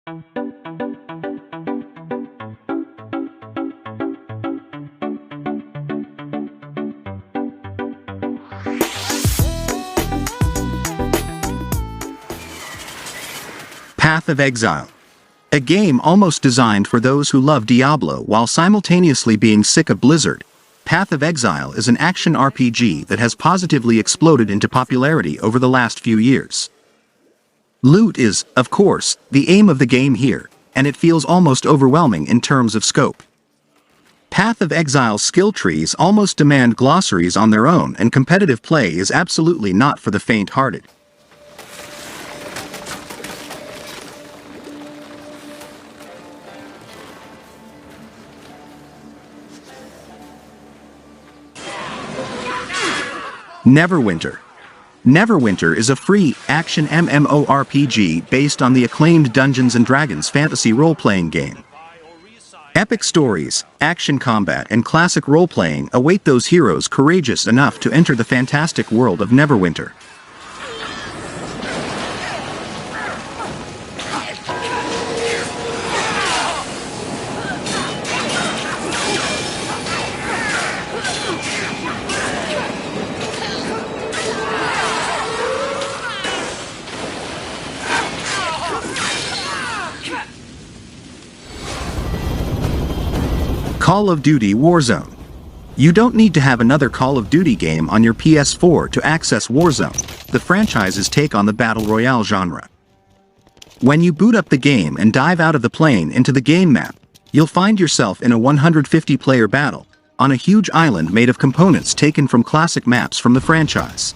Path of Exile. A game almost designed for those who love Diablo while simultaneously being sick of Blizzard. Path of Exile is an action RPG that has positively exploded into popularity over the last few years. Loot is, of course, the aim of the game here, and it feels almost overwhelming in terms of scope. Path of Exile's skill trees almost demand glossaries on their own, and competitive play is absolutely not for the faint-hearted. Neverwinter. Neverwinter is a free, action MMORPG based on the acclaimed Dungeons & Dragons fantasy role-playing game. Epic stories, action combat and classic role-playing await those heroes courageous enough to enter the fantastic world of Neverwinter. Call of Duty Warzone. You don't need to have another Call of Duty game on your PS4 to access Warzone, the franchise's take on the Battle Royale genre. When you boot up the game and dive out of the plane into the game map, you'll find yourself in a 150-player battle, on a huge island made of components taken from classic maps from the franchise.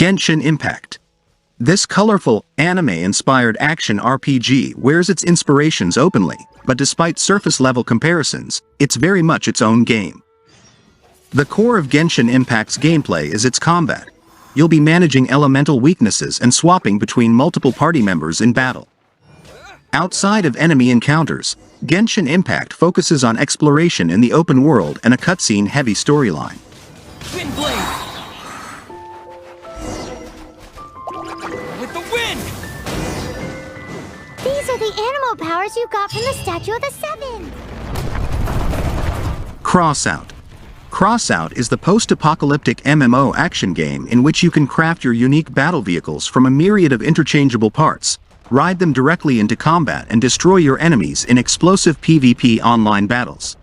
Genshin Impact. This colorful, anime-inspired action RPG wears its inspirations openly, but despite surface-level comparisons, it's very much its own game. The core of Genshin Impact's gameplay is its combat. You'll be managing elemental weaknesses and swapping between multiple party members in battle. Outside of enemy encounters, Genshin Impact focuses on exploration in the open world and a cutscene-heavy storyline. Wind Blade! These are the animal powers you got from the Statue of the Seven! Crossout. Crossout is the post-apocalyptic MMO action game in which you can craft your unique battle vehicles from a myriad of interchangeable parts, ride them directly into combat and destroy your enemies in explosive PvP online battles.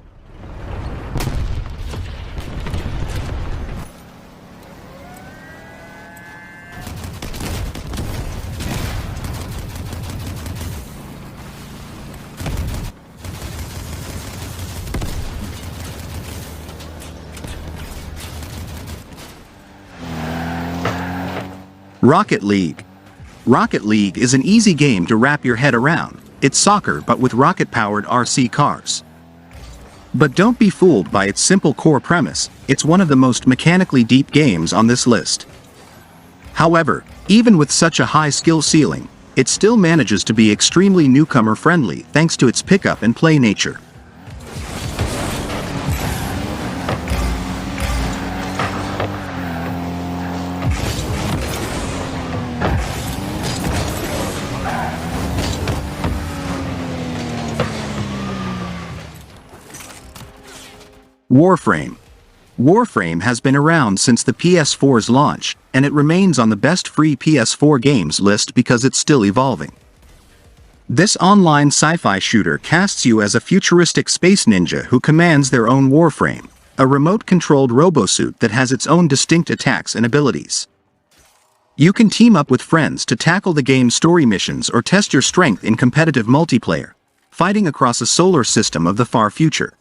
Rocket League. Rocket League is an easy game to wrap your head around. It's soccer but with rocket-powered RC cars. But don't be fooled by its simple core premise, it's one of the most mechanically deep games on this list. However, even with such a high skill ceiling, it still manages to be extremely newcomer-friendly thanks to its pick-up and play nature. Warframe. Warframe has been around since the PS4's launch, and it remains on the best free PS4 games list because it's still evolving. This online sci-fi shooter casts you as a futuristic space ninja who commands their own Warframe, a remote-controlled robosuit that has its own distinct attacks and abilities. You can team up with friends to tackle the game's story missions or test your strength in competitive multiplayer, fighting across a solar system of the far future.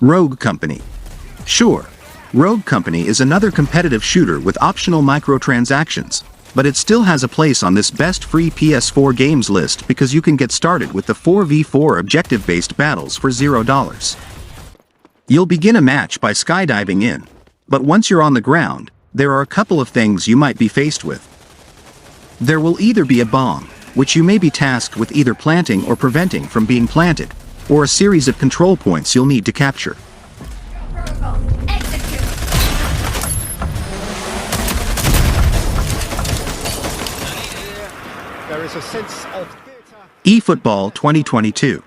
Rogue Company. Sure, Rogue Company is another competitive shooter with optional microtransactions, but it still has a place on this best free PS4 games list because you can get started with the 4v4 objective-based battles for $0. You'll begin a match by skydiving in, but once you're on the ground, there are a couple of things you might be faced with. There will either be a bomb, which you may be tasked with either planting or preventing from being planted, or a series of control points you'll need to capture. There is a sense of eFootball 2022.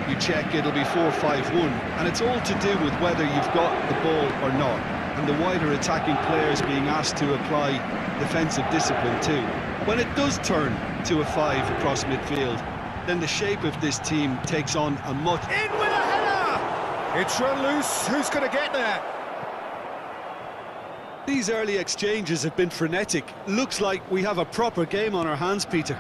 You check, it'll be 4-5-1, and it's all to do with whether you've got the ball or not, and the wider attacking players being asked to apply defensive discipline too. When it does turn to a 5 across midfield, then the shape of this team takes on a much... in with a header! It's run loose. Who's going to get there? These early exchanges have been frenetic. Looks like we have a proper game on our hands, Peter.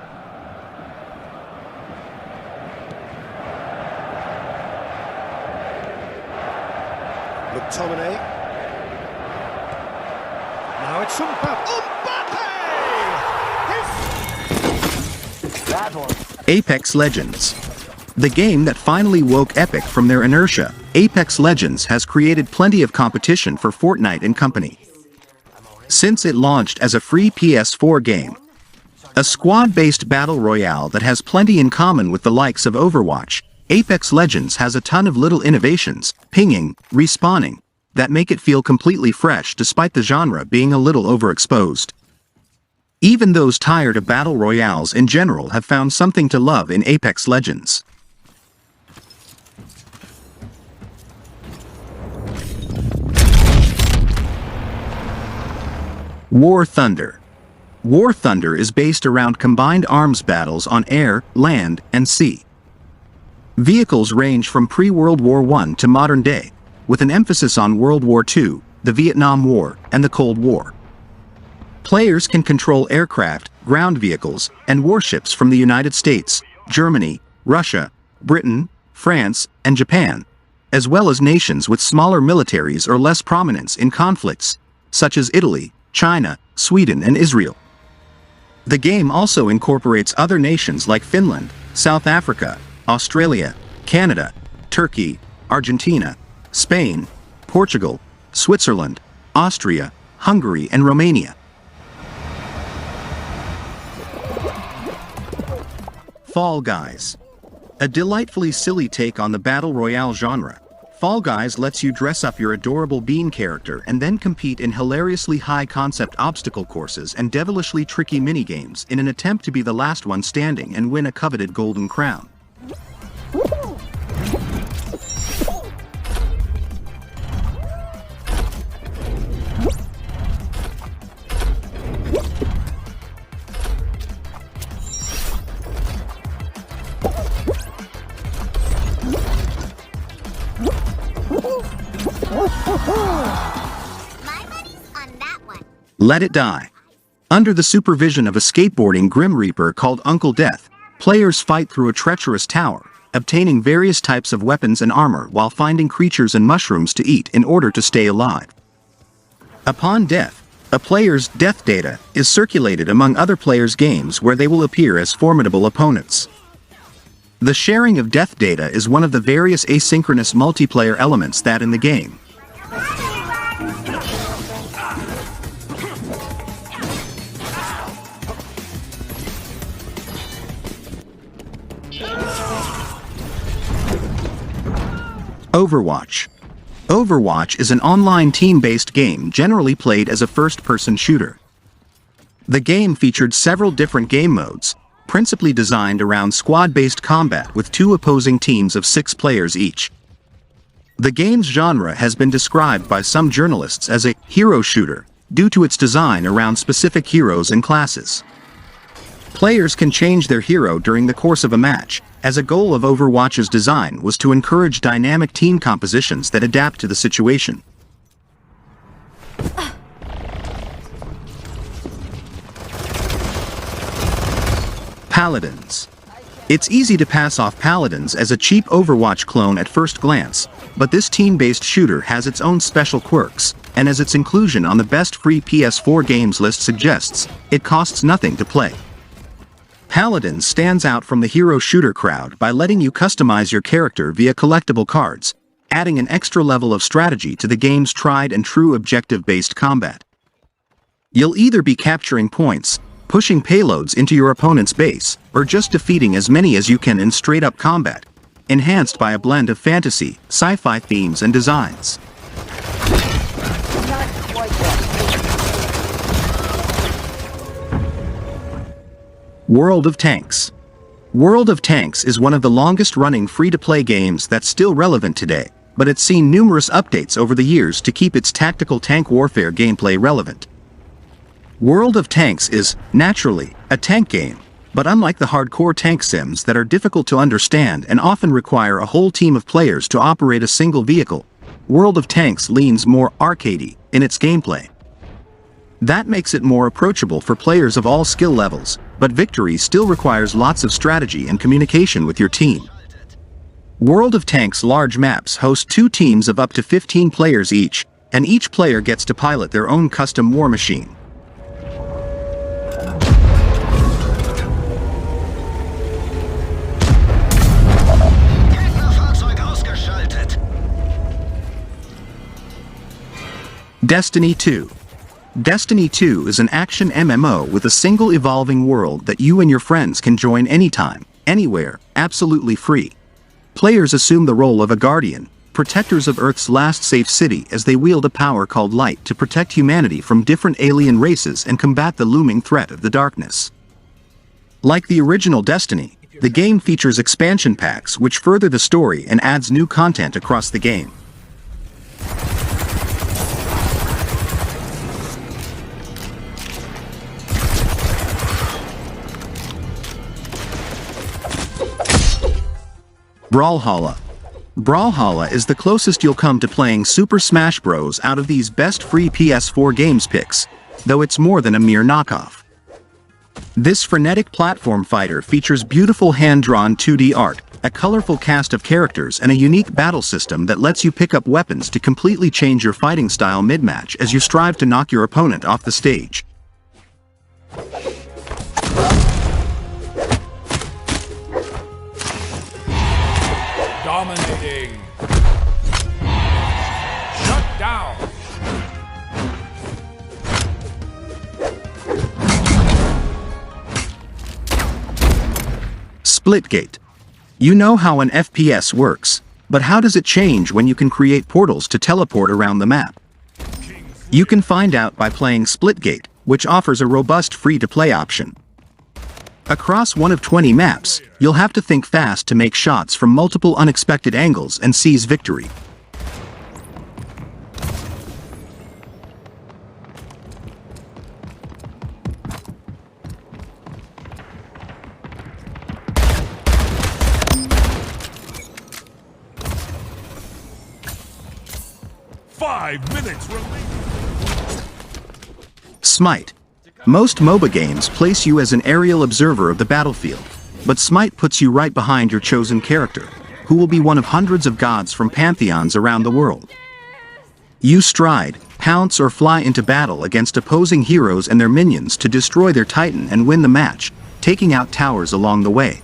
McTominay. Now it's Mbappe! That one. Apex Legends. The game that finally woke Epic from their inertia, Apex Legends has created plenty of competition for Fortnite and company. Since it launched as a free PS4 game, a squad-based battle royale that has plenty in common with the likes of Overwatch, Apex Legends has a ton of little innovations, pinging, respawning, that make it feel completely fresh despite the genre being a little overexposed. Even those tired of battle royales in general have found something to love in Apex Legends. War Thunder. War Thunder is based around combined arms battles on air, land, and sea. Vehicles range from pre-World War I to modern day, with an emphasis on World War II, the Vietnam War, and the Cold War. Players can control aircraft, ground vehicles, and warships from the United States, Germany, Russia, Britain, France, and Japan, as well as nations with smaller militaries or less prominence in conflicts, such as Italy, China, Sweden, and Israel. The game also incorporates other nations like Finland, South Africa, Australia, Canada, Turkey, Argentina, Spain, Portugal, Switzerland, Austria, Hungary, and Romania. Fall Guys. A delightfully silly take on the battle royale genre, Fall Guys lets you dress up your adorable bean character and then compete in hilariously high-concept obstacle courses and devilishly tricky minigames in an attempt to be the last one standing and win a coveted golden crown. My money's on that one. Let It Die. Under the supervision of a skateboarding Grim Reaper called Uncle Death, players fight through a treacherous tower, obtaining various types of weapons and armor while finding creatures and mushrooms to eat in order to stay alive. Upon death, a player's death data is circulated among other players' games where they will appear as formidable opponents. The sharing of death data is one of the various asynchronous multiplayer elements that in the game. Overwatch. Overwatch is an online team-based game generally played as a first-person shooter. The game featured several different game modes, principally designed around squad-based combat with 2 opposing teams of 6 players each. The game's genre has been described by some journalists as a hero shooter, due to its design around specific heroes and classes. Players can change their hero during the course of a match, as a goal of Overwatch's design was to encourage dynamic team compositions that adapt to the situation. Paladins. It's easy to pass off Paladins as a cheap Overwatch clone at first glance, but this team-based shooter has its own special quirks, and as its inclusion on the best free PS4 games list suggests, it costs nothing to play. Paladins stands out from the hero shooter crowd by letting you customize your character via collectible cards, adding an extra level of strategy to the game's tried and true objective-based combat. You'll either be capturing points, pushing payloads into your opponent's base, or just defeating as many as you can in straight-up combat, enhanced by a blend of fantasy, sci-fi themes and designs. World of Tanks. World of Tanks is one of the longest-running free-to-play games that's still relevant today, but it's seen numerous updates over the years to keep its tactical tank warfare gameplay relevant. World of Tanks is, naturally, a tank game, but unlike the hardcore tank sims that are difficult to understand and often require a whole team of players to operate a single vehicle, World of Tanks leans more arcadey in its gameplay. That makes it more approachable for players of all skill levels, but victory still requires lots of strategy and communication with your team. World of Tanks' large maps host 2 teams of up to 15 players each, and each player gets to pilot their own custom war machine. Destiny 2. Destiny 2 is an action MMO with a single evolving world that you and your friends can join anytime, anywhere, absolutely free. Players assume the role of a guardian, protectors of Earth's last safe city as they wield a power called light to protect humanity from different alien races and combat the looming threat of the darkness. Like the original Destiny, the game features expansion packs which further the story and adds new content across the game. Brawlhalla. Brawlhalla is the closest you'll come to playing Super Smash Bros. Out of these best free PS4 games picks, though it's more than a mere knockoff. This frenetic platform fighter features beautiful hand-drawn 2D art, a colorful cast of characters and a unique battle system that lets you pick up weapons to completely change your fighting style mid-match as you strive to knock your opponent off the stage. Dominating. Shut down. Splitgate. You know how an FPS works, but how does it change when you can create portals to teleport around the map? You can find out by playing Splitgate, which offers a robust free-to-play option. Across one of 20 maps, you'll have to think fast to make shots from multiple unexpected angles and seize victory. Smite. Most MOBA games place you as an aerial observer of the battlefield, but Smite puts you right behind your chosen character, who will be one of hundreds of gods from pantheons around the world. You stride, pounce or fly into battle against opposing heroes and their minions to destroy their titan and win the match, taking out towers along the way.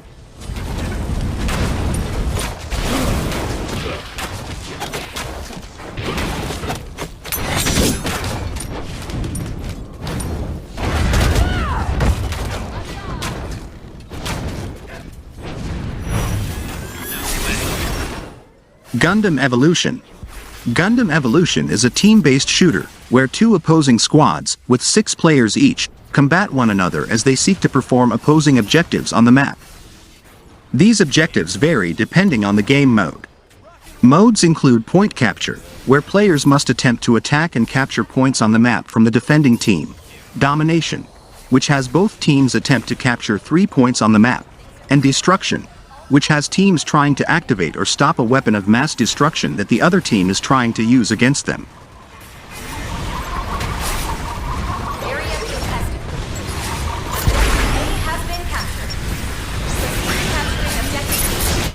Gundam Evolution. Gundam Evolution is a team-based shooter, where 2 opposing squads, with 6 players each, combat one another as they seek to perform opposing objectives on the map. These objectives vary depending on the game mode. Modes include point capture, where players must attempt to attack and capture points on the map from the defending team. Domination, which has both teams attempt to capture 3 points on the map. And destruction, which has teams trying to activate or stop a weapon of mass destruction that the other team is trying to use against them.